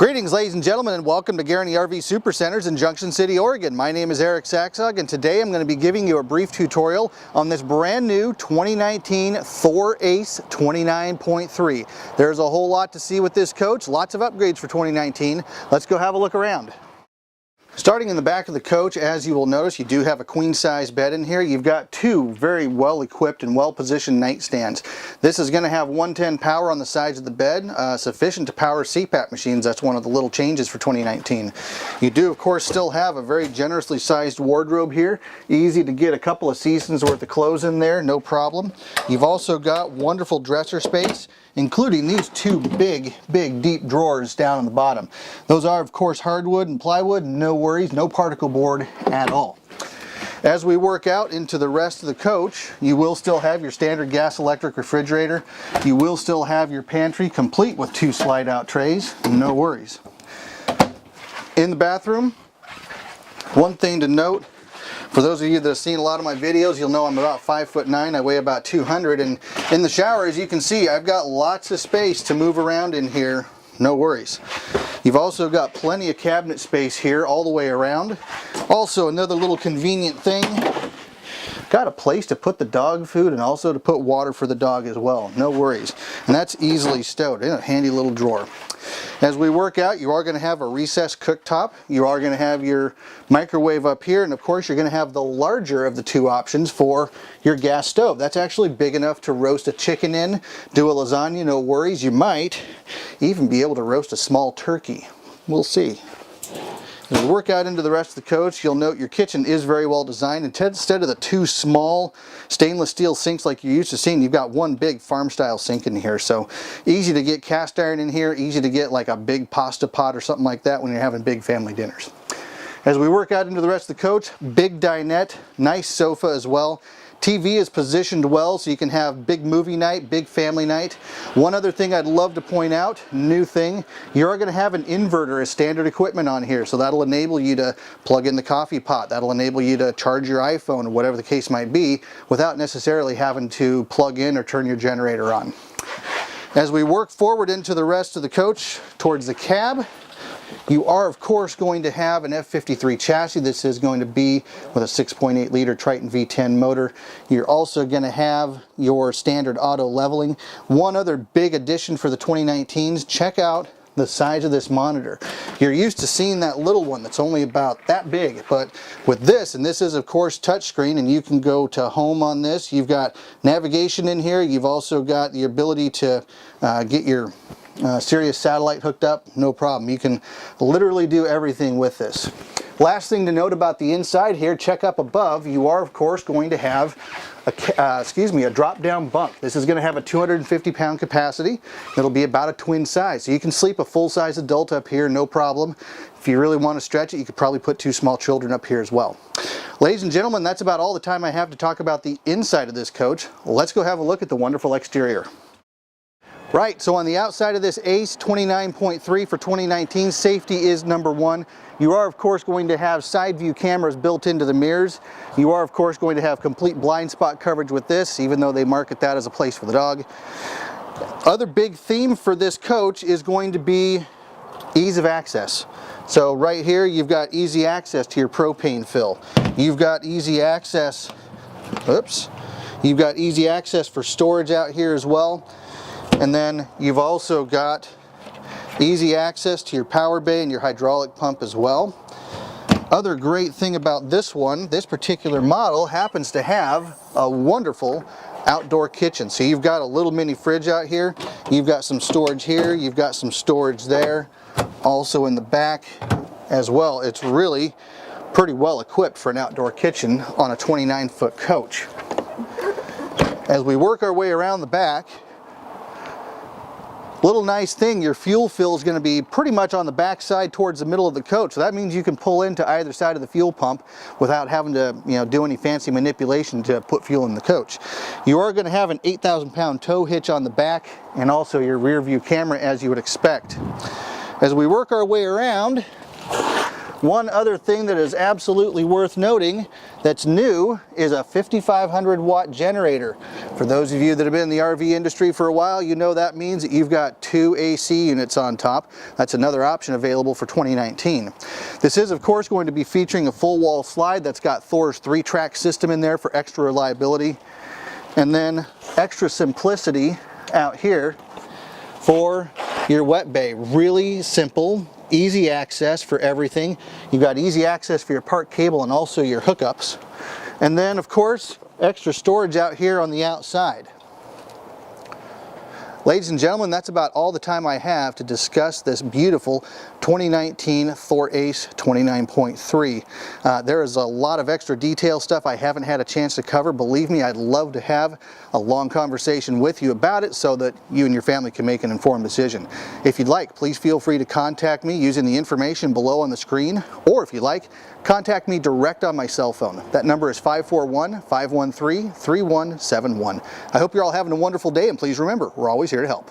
Greetings, ladies and gentlemen, and welcome to Guarantee RV Supercenters in Junction City, Oregon. My name is Eric Saxog, and today I'm going to be giving you a brief tutorial on this brand new 2019 Thor ACE 29.3. There's a whole lot to see with this coach, lots of upgrades for 2019. Let's go have a look around. Starting in the back of the coach, as you will notice, you do have a queen-size bed in here. You've got two very well-equipped and well-positioned nightstands. This is going to have 110 power on the sides of the bed, sufficient to power CPAP machines. That's one of the little changes for 2019. You do, of course, still have a very generously sized wardrobe here. Easy to get a couple of seasons worth of clothes in there, no problem. You've also got wonderful dresser space, including these two big deep drawers down on the bottom. Those are, of course, hardwood and plywood. No worries, no particle board at all. As we work out into the rest of the coach, you will still have your standard gas electric refrigerator. You will still have your pantry complete with two slide out trays. No worries. In the bathroom, one thing to note, for those of you that have seen a lot of my videos, you'll know I'm about 5'9". I weigh about 200, and in the shower, as you can see, I've got lots of space to move around in here. No worries. You've also got plenty of cabinet space here all the way around. Also, another little convenient thing, got a place to put the dog food and also to put water for the dog as well. No worries. And that's easily stowed in a handy little drawer. As we work out, you are going to have a recessed cooktop. You are going to have your microwave up here, and of course you're going to have the larger of the two options for your gas stove. That's actually big enough to roast a chicken in, do a lasagna, no worries. You might even be able to roast a small turkey. We'll see. As we work out into the rest of the coach, you'll note your kitchen is very well designed. Instead of the two small stainless steel sinks like you're used to seeing, you've got one big farm style sink in here. So easy to get cast iron in here, easy to get like a big pasta pot or something like that when you're having big family dinners. As we work out into the rest of the coach, big dinette, nice sofa as well. TV is positioned well so you can have big movie night, big family night. One other thing I'd love to point out, new thing, you are going to have an inverter as standard equipment on here, so that'll enable you to plug in the coffee pot. That'll enable you to charge your iPhone or whatever the case might be without necessarily having to plug in or turn your generator on. As we work forward into the rest of the coach towards the cab, you are, of course, going to have an F53 chassis. This is going to be with a 6.8 liter Triton V10 motor. You're also going to have your standard auto leveling. One other big addition for the 2019s, check out the size of this monitor. You're used to seeing that little one that's only about that big, but with this, and this is of course touchscreen, and you can go to home on this. You've got navigation in here. You've also got the ability to get your Sirius satellite hooked up, no problem. You can literally do everything with this. Last thing to note about the inside here, check up above, you are of course going to have a drop-down bunk. This is going to have a 250-pound capacity. It'll be about a twin size, so you can sleep a full-size adult up here, no problem. If you really want to stretch it, you could probably put two small children up here as well. Ladies and gentlemen, that's about all the time I have to talk about the inside of this coach. Let's go have a look at the wonderful exterior. Right, so on the outside of this ACE 29.3 for 2019, safety is number one. You are, of course, going to have side view cameras built into the mirrors. You are, of course, going to have complete blind spot coverage with this, even though they market that as a place for the dog. Other big theme for this coach is going to be ease of access. So right here, you've got easy access to your propane fill. You've got easy access, you've got easy access for storage out here as well. And then you've also got easy access to your power bay and your hydraulic pump as well. Other great thing about this one, this particular model happens to have a wonderful outdoor kitchen. So you've got a little mini fridge out here, you've got some storage here, you've got some storage there, also in the back as well. It's really pretty well equipped for an outdoor kitchen on a 29-foot coach. As we work our way around the back, little nice thing, your fuel fill is going to be pretty much on the back side towards the middle of the coach. So that means you can pull into either side of the fuel pump without having to, do any fancy manipulation to put fuel in the coach. You are going to have an 8,000-pound tow hitch on the back and also your rear view camera as you would expect. As we work our way around, One other thing that is absolutely worth noting that's new is a 5,500 watt generator. For those of you that have been in the RV industry for a while, you know that means that you've got 2 AC units on top. That's another option available for 2019. This is of course going to be featuring a full wall slide that's got Thor's 3-track system in there for extra reliability, and then extra simplicity out here for your wet bay. Really simple, easy access for everything. You've got easy access for your park cable and also your hookups. And then of course, extra storage out here on the outside. Ladies and gentlemen, that's about all the time I have to discuss this beautiful 2019 Thor ACE 29.3. There is a lot of extra detail stuff I haven't had a chance to cover. Believe me, I'd love to have a long conversation with you about it so that you and your family can make an informed decision. If you'd like, please feel free to contact me using the information below on the screen, or if you'd like, contact me direct on my cell phone. That number is 541-513-3171. I hope you're all having a wonderful day, and please remember, we're always here to help.